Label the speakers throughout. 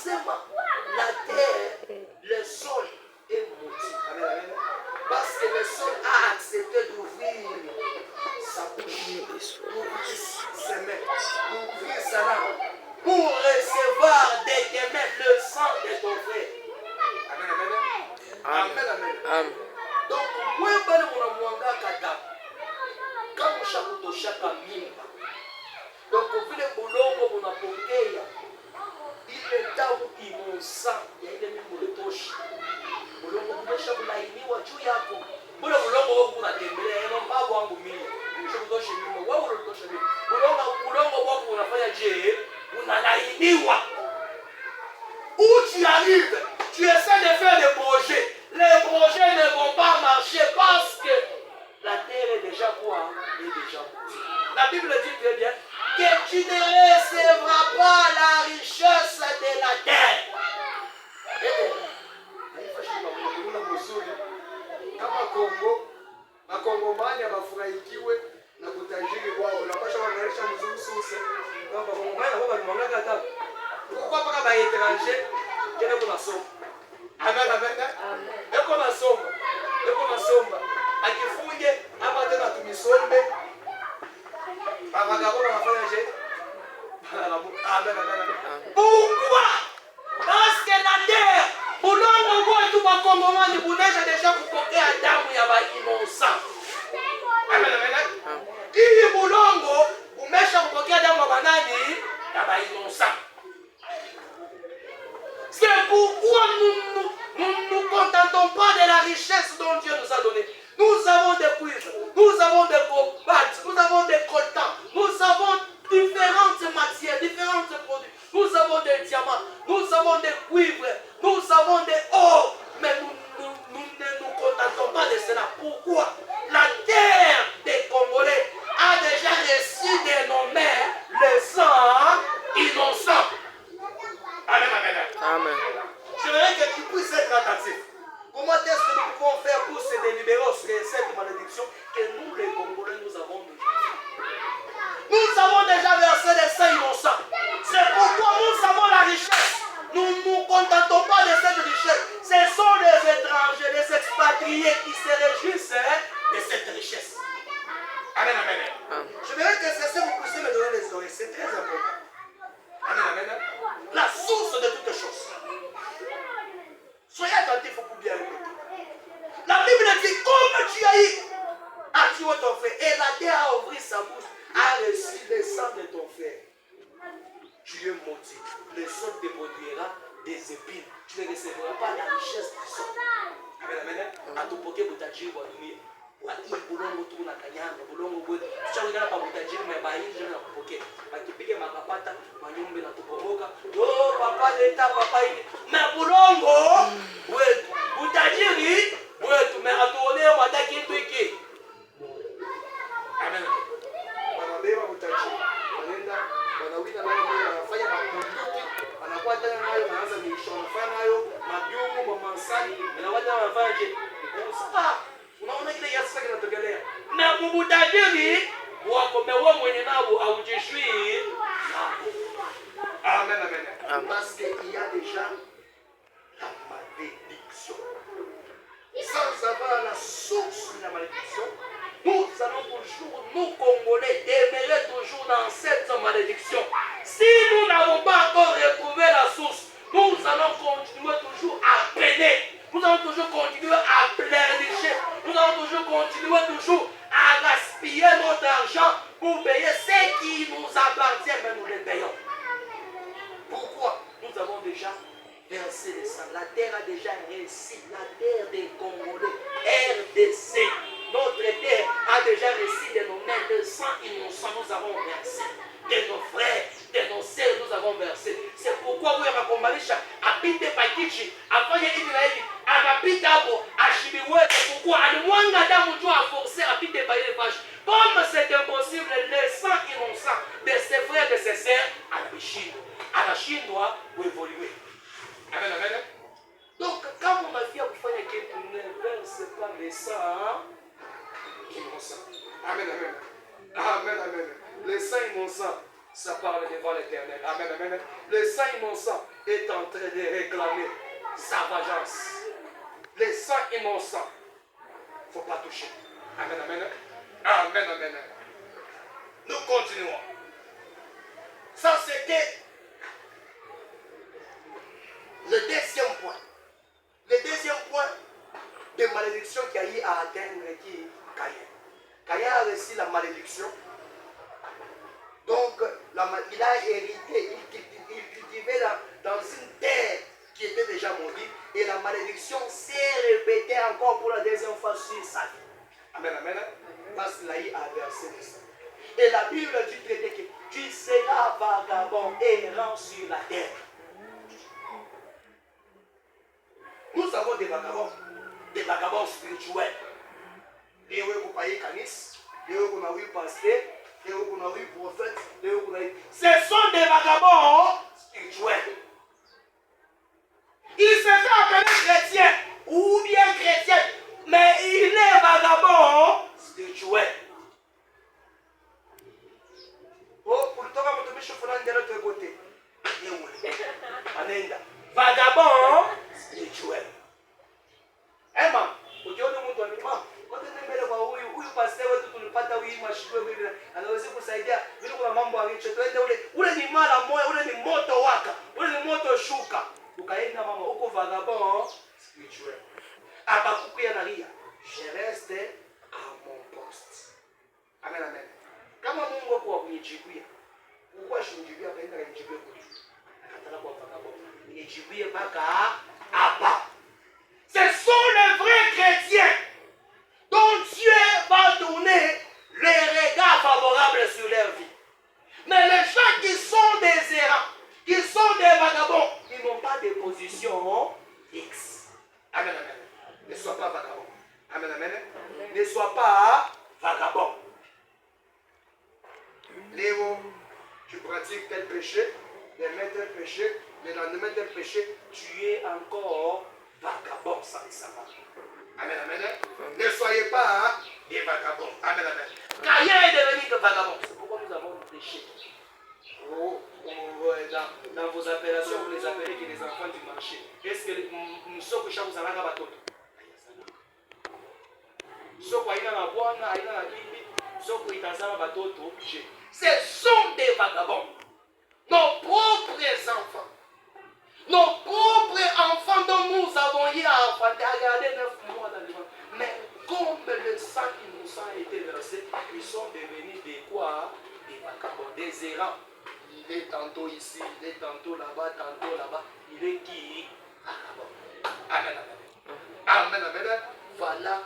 Speaker 1: Nasema la terre, le sol est maudit. Amen, amen. Parce que le sol a accepté d'ouvrir sa bouche, d'ouvrir ses mains, d'ouvrir sa langue pour recevoir de tes mains le sang de ton frère. Amen, amen. Amen, amen. Amen. Donc, moi, je suis kama ushakutoshaka mimba, donc vile bulongo unapokea ile damu inosa ya ile mimba ulitosha, bulongo bunesha bulainiwa juu yako, bule bulongo wewe unatembelea eno babu wangu mimi ushakutosha mimba, wewe unatosha mimba, bulongo wako unafanya je, unalainiwa. Où tu arrives, tu essaies de faire des projets, les projets ne vont pas marcher parce que la terre est déjà quoi? Est déjà maudite. La Bible dit très bien que tu ne recevras pas la richesse de la terre.
Speaker 2: Kama Kongo, Makongomani abafurahikiwe na kutajiri wao. Unapaswa kuangalia mzuri sasa. Kama Makongomani wao wanamwanga hata. Pourquoi pas ba étranger? Jana kuna somo. Amen, amen. Eko na somo. Eko na somo. Akifunge hapa tena tumisombe. Bakagabona nafanya je? Amen, amen.
Speaker 1: Pourquoi? Parce que la terre, bulongo wetu Makongomani bunesha deja kupokea damu ya bainosa. Amen, amen. Hii bulongo umesha kupokea damu ya banani? Ya bainosa. C'est pourquoi nous ne contentons pas de la richesse dont Dieu nous a donné. Nous avons des cuivres, nous avons des cobaltes, nous avons des coltans, nous avons différentes matières, différents produits. Nous avons des diamants, nous avons des cuivres, nous avons des or. Mais nous ne nous contentons pas de cela. Pourquoi? La terre des Congolais a déjà reçu de nos mains le sang innocent. Amen, amen.
Speaker 3: Amen.
Speaker 1: J'aimerais que tu puisses être attentif. Comment est-ce que nous pouvons faire pour se délibérer de cette malédiction que nous, les Congolais, nous avons déjà? Nous avons déjà versé le sang innocent. C'est pourquoi nous avons la richesse. Nous ne nous contentons pas de cette richesse. Ce sont les étrangers, les expatriés qui se réjouissent de cette richesse. Amen, amen. Je voudrais que c'est ça que vous puissiez me donner les oreilles. C'est très important. Amen, amen. La source de toutes choses. Soyez attentifs pour bien répéter. La Bible dit, comme tu as eu à tuer ton frère, et la terre a ouvert sa bouche, a reçu le sang de ton frère. Tu es maudit. Le sol te produira des épines. Tu ne recevras pas la richesse du sol. Amen, amen. Atupoke butajiri wa dunia. Hii bulongo tu na kanyanga, bulongo wetu. Tushawekana pa butajiri mbaini je na kupokea. Bakipige makapata, manyumba na tubomoka. Oh papa leta papa hili. Na bulongo wetu. Butajiri wetu me atuonea mataki kitu hiki. Amen.
Speaker 2: Wanabeba butajiri. Wanaenda wanawina nayo wanafanya makunduki. Wanakuwa tena nayo wanaanza mishono. Wanafanya nayo mabyungu, mamansani, na wale wanafanya je.
Speaker 1: Unaona kile yasa kinatokelea. Na mubutajiri wako mewe mwenye nabo aujishwi.
Speaker 2: Amen, amen.
Speaker 1: Parce qu'il y a déjà la malédiction. Sans avoir la source de la malédiction, nous allons toujours, nous Congolais, demeurer toujours dans cette malédiction. Si nous n'avons pas encore retrouvé la source, nous allons continuer toujours à peiner. Nous allons toujours continuer à pleurnicher. Nous allons toujours continuer à gaspiller notre argent pour payer ce qui nous appartient, mais nous les payons. Pourquoi? Nous avons déjà versé le sang. La terre a déjà reçu. La terre des Congolais, RDC. Notre terre a déjà reçu de nos mains le sang innocent. Nous avons versé. De nos frères, de nos sœurs, nous avons versé. C'est pourquoi nous avons combattu à Pite Pakichi, à Fanya Israël, à Pite Abo, à Chibiwe. Pourquoi à Mwanga Damujo a forcé à Pite Pakichi. Comme c'est impossible, le sang innocent de ses frères et de ses sœurs à la Chine. À la Chine doit évoluer. Amen, amen. Donc, quand on a fait à vous faire que tu ne verses pas le sang innocent.
Speaker 2: Amen, amen. Amen, amen. Le sang innocent, ça parle devant l'Éternel. Amen, amen. Le sang innocent est en train de réclamer sa vengeance. Le sang innocent, il ne faut pas toucher. Amen, amen. Amen, amen. Nous continuons. Ça, c'était le deuxième point. Le deuxième point de malédiction qui a eu à atteindre qui Caïn. Caïn a reçu la malédiction. Donc, il a hérité, il cultivait dans une terre qui était déjà maudite. Et la malédiction s'est répétée encore pour la deuxième fois sur sa vie. Amen, amen. Parce qu'il a eu à verser le sang. Et la Bible dit très bien que tu seras vagabond errant sur la terre. Nous avons des vagabonds spirituels. Les gens qui payent canis, les gens qui ont eu pasteur, les gens qui ont eu prophète, les gens qui ont eu... Ce sont des vagabonds spirituels. Il se fait appeler chrétien ou bien chrétien, mais il est vagabond spirituel. Oh, pour toi, vous devez chauffer de l'autre côté. Vagabond spirituel. Eh, maman, ukiona mtu anasema, "Kwa nini mbele kwa huyu pastor wetu tulipata huyu mashiko hivi, anaweza kusaidia vile kuna mambo alicho twende ule ni mara moja, ule ni moto waka, ule ni moto shuka." Ukaenda mama uko vagabond spirituel. Abakuku analia, "Je reste à mon poste." Amen, amen. Kama Mungu kwa kunijibia, ukwa shinjibia kaenda kunijibia kwetu. Akataka kwa vagabond. Nijibie mpaka hapa. Ce sont les vrais chrétiens dont Dieu va donner les regards favorables sur leur vie. Mais les gens qui sont des errants, qui sont des vagabonds, ils n'ont pas de position fixe. Amen, amen. Ne sois pas vagabond. Amen, amen. Ne sois pas vagabond. Léo, tu pratiques tel péché, le maître tel péché, le lendemain tel péché, tu es encore vagabond sans le savoir. Amen, amen. Ne soyez pas des vagabonds. Amen, amen. Caïn est devenu vagabond. C'est pourquoi nous avons péché. Oh, dans vos appellations, vous les appelez que les enfants du marché. Est-ce que nous sommes que vous allez avoir ce sont des vagabonds. Nos propres enfants. Nos propres enfants dont nous avons eu à enfanter, à garder 9 mois dans le ventre. Mais comme le sang innocent a été versé, ils sont devenus des quoi? Des vagabonds, des errants. Il est tantôt ici, il est tantôt là-bas, tantôt là-bas. Il est qui? Vagabond. Amen, amen. Amen, amen. Voilà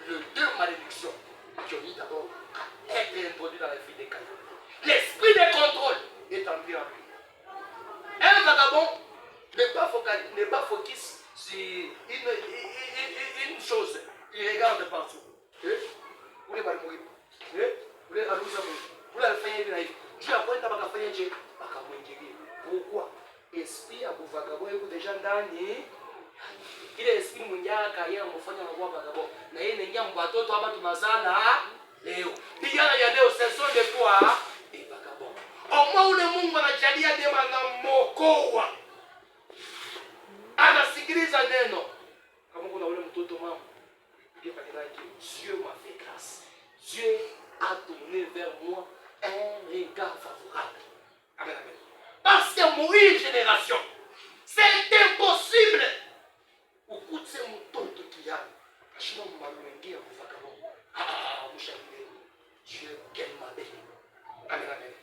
Speaker 2: les deux malédictions qui ont mis d'abord à être introduites dans la vie des Caïn. L'esprit de contrôle est entré en lui. Un vagabond n'est pas focus sur une chose. Il regarde partout. Vous voulez pas mourir. Vous voulez la louche à vous. Vous voulez la faire une vie. Dieu a pointé à la faire une vie. Pourquoi? Esprit à vous vagabond et vous déjà ndani. Il est esprit munyaa kaya mfanya na vagabond. Na yeye nengia mbatoto hapa tunazana leo. Vijana ya leo ce sont des quoi? Des vagabonds. Au moins ule Mungu anajalia neema na mokoa. Anasikiliza neno. Kama kuna ule mtoto mama. Dieu m'a fait grâce. Dieu a tourné vers moi un regard favorable. Amen, amen. Parce que mourir génération, c'est impossible. Ukutse mtoto kiani. Ashina mmalwengia kuvagabond. Mshauri. Dieu qu'elle m'a béni. Amen, amen.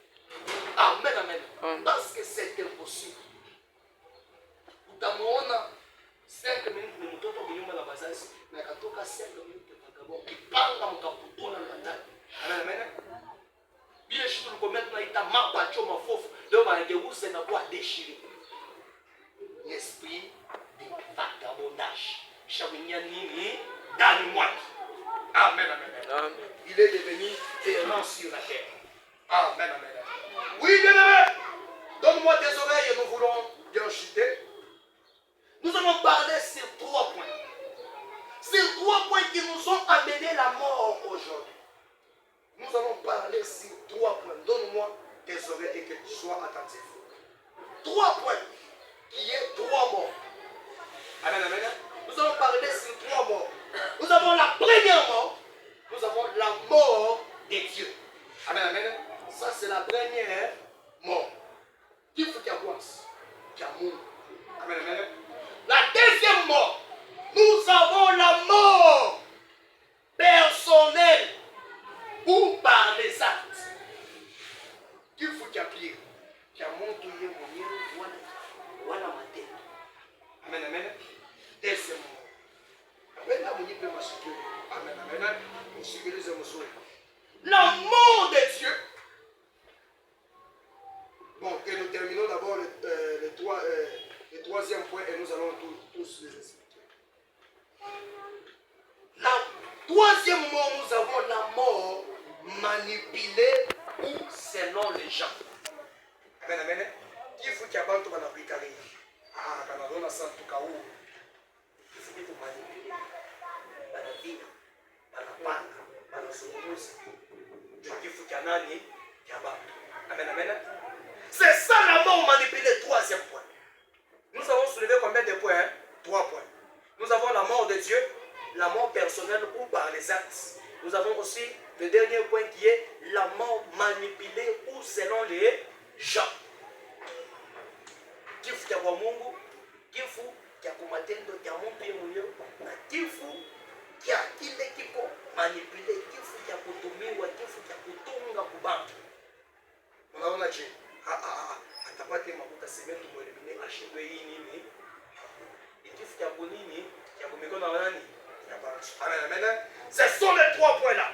Speaker 2: Amen, amen. Parce que c'est impossible. Utamuona 5 minutes ni mtoto kunyuma la bazazi na katoka 5 minutes vagabond kipanga mkaputona ndani. Amen, amen. Bien sûr le commettre na ita mapa choma fofu leo banageuza na kwa déchiré. L'esprit de vagabondage. Chavinia nini dans moi. Amen, amen, amen. Il est devenu errant sur la terre. Amen, amen. Oui, bien aimé. Donne-moi tes oreilles et nous voulons bien chuter. Nous allons parler sur 3 points. Sur 3 points qui nous ont amené la mort aujourd'hui. Nous allons parler sur 3 points. Donne-moi tes
Speaker 1: Sois attentif. 3 points qui est 3 morts. Amen, amen. Nous allons parler sur 3 morts. Nous avons la première mort. Nous avons la mort des dieux. Amen, amen. Ça, c'est la première mort. Qui faut qu'il y a quoi? Qu'il y a mort. Amen, amen. La deuxième mort, nous avons la mort personnelle ou par les actes. Qui faut qu'il y a pire? Qu'il y a mon qui est mon voilà ma tête. Amen, amen. Deuxième mort. Amen, amen, amen. La mort de Dieu. Bon, que nous terminons d'abord le troisième point et nous allons tous les expliquer. La troisième mort, nous avons la mort manipulée ou selon les gens. Amen, amen. Qui faut qu'il y ait un peu de bricarie? Ah, quand on a ça, en tout cas, où? Il faut qu'il y ait manipuler. Dans la vie, dans la banque, dans la soumise. Il faut qu'il y en ait qui abattent. Amen, amen. C'est ça la mort manipulée, troisième point. Nous avons soulevé combien de points? 3 points. Nous avons la mort de Dieu, la mort personnelle ou par les actes. Nous avons aussi le dernier point qui est la mort manipulée ou selon les gens. Kifu kya kwa Mungu, kifu kya kumatendo kya mtu mwenyewe, na kifu kya kile kiko manipule, kifu kya kutumiwa, kifu kya kutunga kubantu. Unaona je? Atapate makuta semento mwelimine ashindwe hii nini? Kifu kya kunini? Kya kumikono na nani? Amen, amen. Ce sont les 3 points là.